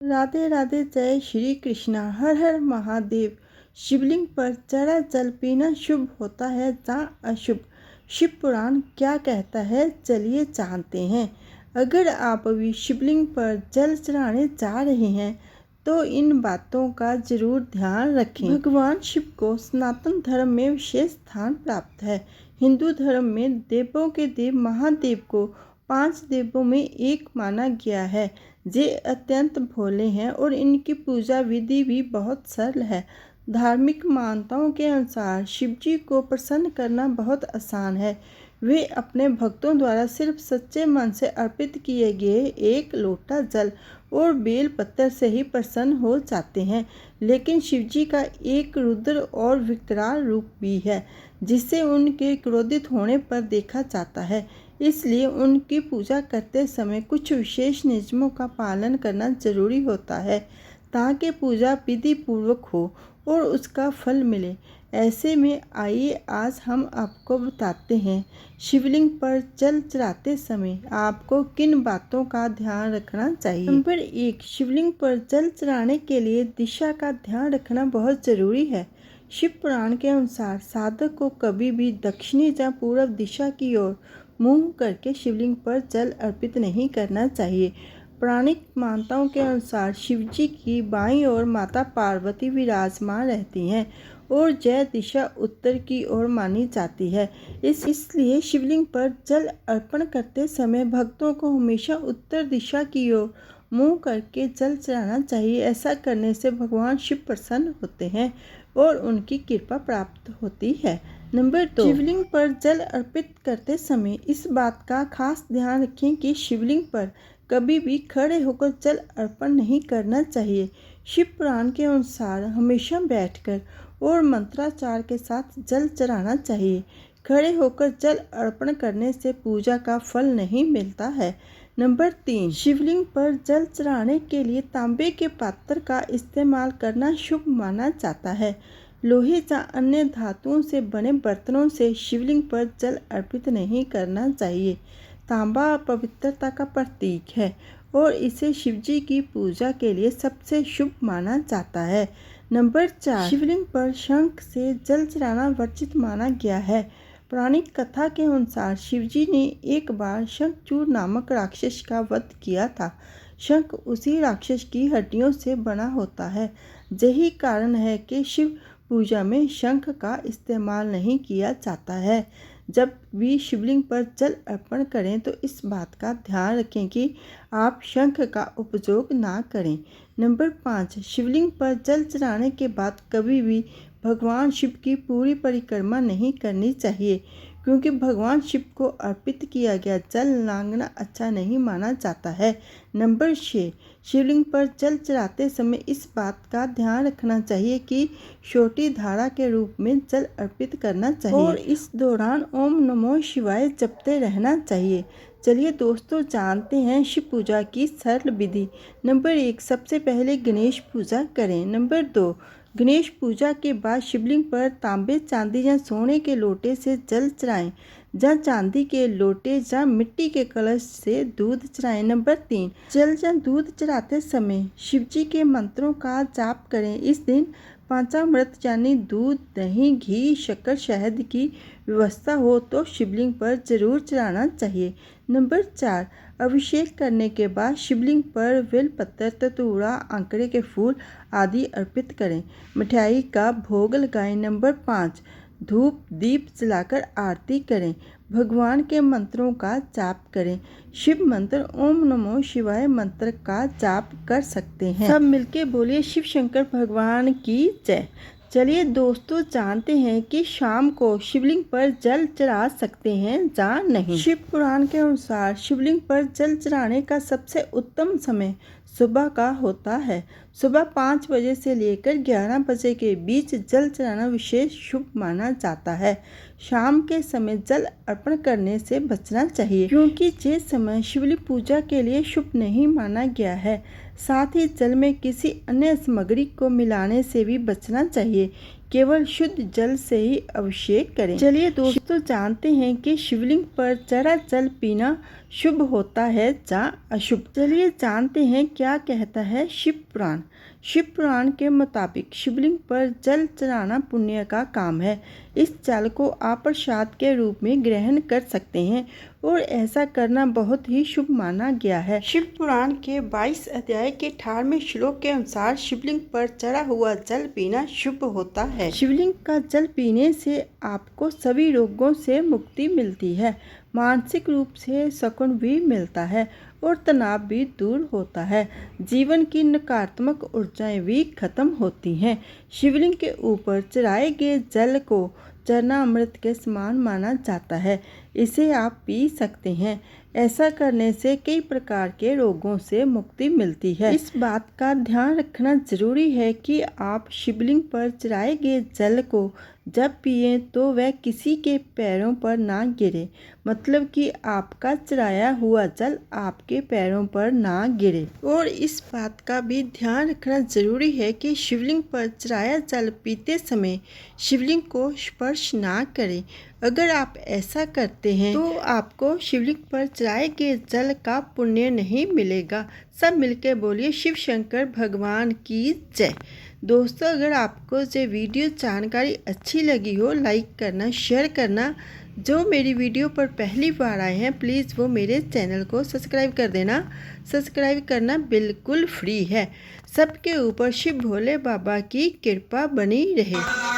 राधे राधे, जय श्री कृष्णा, हर हर महादेव। शिवलिंग पर जरा जल पीना शुभ होता है जहाँ अशुभ। शिव पुराण क्या कहता है, चलिए जानते हैं। अगर आप अभी शिवलिंग पर जल चढ़ाने जा रहे हैं तो इन बातों का जरूर ध्यान रखें। भगवान शिव को सनातन धर्म में विशेष स्थान प्राप्त है। हिंदू धर्म में देवों के देव महादेव को 5 देवों में एक माना गया है। ये अत्यंत भोले हैं और इनकी पूजा विधि भी बहुत सरल है। धार्मिक मान्यताओं के अनुसार शिवजी को प्रसन्न करना बहुत आसान है। वे अपने भक्तों द्वारा सिर्फ सच्चे मन से अर्पित किए गए एक लोटा जल और बेल पत्थर से ही प्रसन्न हो जाते हैं। लेकिन शिवजी का एक रुद्र और विकराल रूप भी है जिसे उनके क्रोधित होने पर देखा जाता है। इसलिए उनकी पूजा करते समय कुछ विशेष नियमों का पालन करना जरूरी होता है ताकि पूजा विधि पूर्वक हो और उसका फल मिले। ऐसे में आइए आज हम आपको बताते हैं शिवलिंग पर जल चढ़ाते समय आपको किन बातों का ध्यान रखना चाहिए। नंबर 1, शिवलिंग पर जल चढ़ाने के लिए दिशा का ध्यान रखना बहुत जरूरी है। शिव पुराण के अनुसार साधक को कभी भी दक्षिणी या पूर्व दिशा की ओर मुंह करके शिवलिंग पर जल अर्पित नहीं करना चाहिए। पौराणिक मान्यताओं के अनुसार शिवजी की बाईं ओर माता पार्वती विराजमान रहती हैं और यह दिशा उत्तर की ओर मानी जाती है। इसलिए शिवलिंग पर जल अर्पण करते समय भक्तों को हमेशा उत्तर दिशा की ओर मुंह करके जल चढ़ाना चाहिए। ऐसा करने से भगवान शिव प्रसन्न होते हैं और उनकी कृपा प्राप्त होती है। नंबर 2, शिवलिंग पर जल अर्पित करते समय इस बात का खास ध्यान रखें कि शिवलिंग पर कभी भी खड़े होकर जल अर्पण नहीं करना चाहिए। शिव पुराण के अनुसार हमेशा बैठकर और मंत्राचार के साथ जल चढ़ाना चाहिए। खड़े होकर जल अर्पण करने से पूजा का फल नहीं मिलता है। नंबर 3, शिवलिंग पर जल चढ़ाने के लिए तांबे के पात्र का इस्तेमाल करना शुभ माना जाता है। लोहे या अन्य धातुओं से बने बर्तनों से शिवलिंग पर जल अर्पित नहीं करना चाहिए। तांबा पवित्रता का प्रतीक है और इसे शिवजी की पूजा के लिए सबसे शुभ माना जाता है। नंबर 4, शिवलिंग पर शंख से जल चढ़ाना वर्जित माना गया है। पौराणिक कथा के अनुसार शिवजी ने एक बार शंखचूड़ नामक राक्षस का वध किया था। शंख उसी राक्षस की हड्डियों से बना होता है। यही कारण है कि शिव पूजा में शंख का इस्तेमाल नहीं किया जाता है। जब भी शिवलिंग पर जल अर्पण करें तो इस बात का ध्यान रखें कि आप शंख का उपयोग ना करें। नंबर 5, शिवलिंग पर जल चढ़ाने के बाद कभी भी भगवान शिव की पूरी परिक्रमा नहीं करनी चाहिए क्योंकि भगवान शिव को अर्पित किया गया जल लांघना अच्छा नहीं माना जाता है। नंबर 6, शिवलिंग पर जल चढ़ाते समय इस बात का ध्यान रखना चाहिए कि छोटी धारा के रूप में जल अर्पित करना चाहिए और इस दौरान ओम नमो शिवाय जपते रहना चाहिए। चलिए दोस्तों जानते हैं शिव पूजा की सरल विधि। नंबर 1, सबसे पहले गणेश पूजा करें। नंबर 2, गणेश पूजा के बाद शिवलिंग पर तांबे, चांदी या सोने के लोटे से जल चढ़ाएं या चांदी के लोटे या मिट्टी के कलश से दूध चढ़ाएं। नंबर 3, जल या दूध चढ़ाते समय शिवजी के मंत्रों का जाप करें। इस दिन पंचामृत यानी दूध, दही, घी, शक्कर, शहद की व्यवस्था हो तो शिवलिंग पर जरूर चढ़ाना चाहिए। नंबर 4, अभिषेक करने के बाद शिवलिंग पर बेलपत्र, धतूरा, आंकड़े के फूल आदि अर्पित करें। मिठाई का भोग लगाएं। नंबर 5, धूप दीप जलाकर आरती करें। भगवान के मंत्रों का जाप करें। शिव मंत्र ओम नमो शिवाय मंत्र का जाप कर सकते हैं। सब मिलके बोलिए शिव शंकर भगवान की जय। चलिए दोस्तों जानते हैं कि शाम को शिवलिंग पर जल चढ़ा सकते हैं या नहीं। शिव पुराण के अनुसार शिवलिंग पर जल चढ़ाने का सबसे उत्तम समय सुबह का होता है। सुबह 5 बजे से लेकर 11 बजे के बीच जल चढ़ाना विशेष शुभ माना जाता है। शाम के समय जल अर्पण करने से बचना चाहिए क्योंकि ये समय शिवलिंग पूजा के लिए शुभ नहीं माना गया है। साथ ही जल में किसी अन्य सामग्री को मिलाने से भी बचना चाहिए केवल शुद्ध जल से ही अभिषेक करें। चलिए दोस्तों जानते हैं कि शिवलिंग पर चढ़ा जल पीना शुभ होता है या अशुभ। चलिए जानते हैं क्या कहता है शिव पुराण। शिव पुराण के मुताबिक शिवलिंग पर जल चढ़ाना पुण्य का काम है। इस जल को आप प्रसाद के रूप में ग्रहण कर सकते हैं और ऐसा करना बहुत ही शुभ माना गया है। शिव पुराण के 22 अध्याय के 18वें श्लोक के अनुसार शिवलिंग पर चढ़ा हुआ जल पीना शुभ होता है। शिवलिंग का जल पीने से आपको सभी रोगों से मुक्ति मिलती है, मानसिक रूप से सुकून भी मिलता है और तनाव भी दूर होता है। जीवन की नकारात्मक ऊर्जाएं भी खत्म होती हैं। शिवलिंग के ऊपर चढ़ाए गए जल को चरना अमृत के समान माना जाता है। इसे आप पी सकते हैं। ऐसा करने से कई प्रकार के रोगों से मुक्ति मिलती है। इस बात का ध्यान रखना जरूरी है कि आप शिवलिंग पर चढ़ाए गए जल को जब पिए तो वह किसी के पैरों पर ना गिरे, मतलब कि आपका चढ़ाया हुआ जल आपके पैरों पर ना गिरे। और इस बात का भी ध्यान रखना जरूरी है कि शिवलिंग पर चढ़ाया जल पीते समय शिवलिंग को स्पर्श ना करें। अगर आप ऐसा करते हैं तो आपको शिवलिंग पर चढ़ाए गए जल का पुण्य नहीं मिलेगा। सब मिलकर बोलिए शिव शंकर भगवान की जय। दोस्तों अगर आपको ये वीडियो जानकारी अच्छी लगी हो, लाइक करना, शेयर करना। जो मेरी वीडियो पर पहली बार आए हैं प्लीज़ वो मेरे चैनल को सब्सक्राइब कर देना। सब्सक्राइब करना बिल्कुल फ्री है। सबके ऊपर शिव भोले बाबा की कृपा बनी रहे।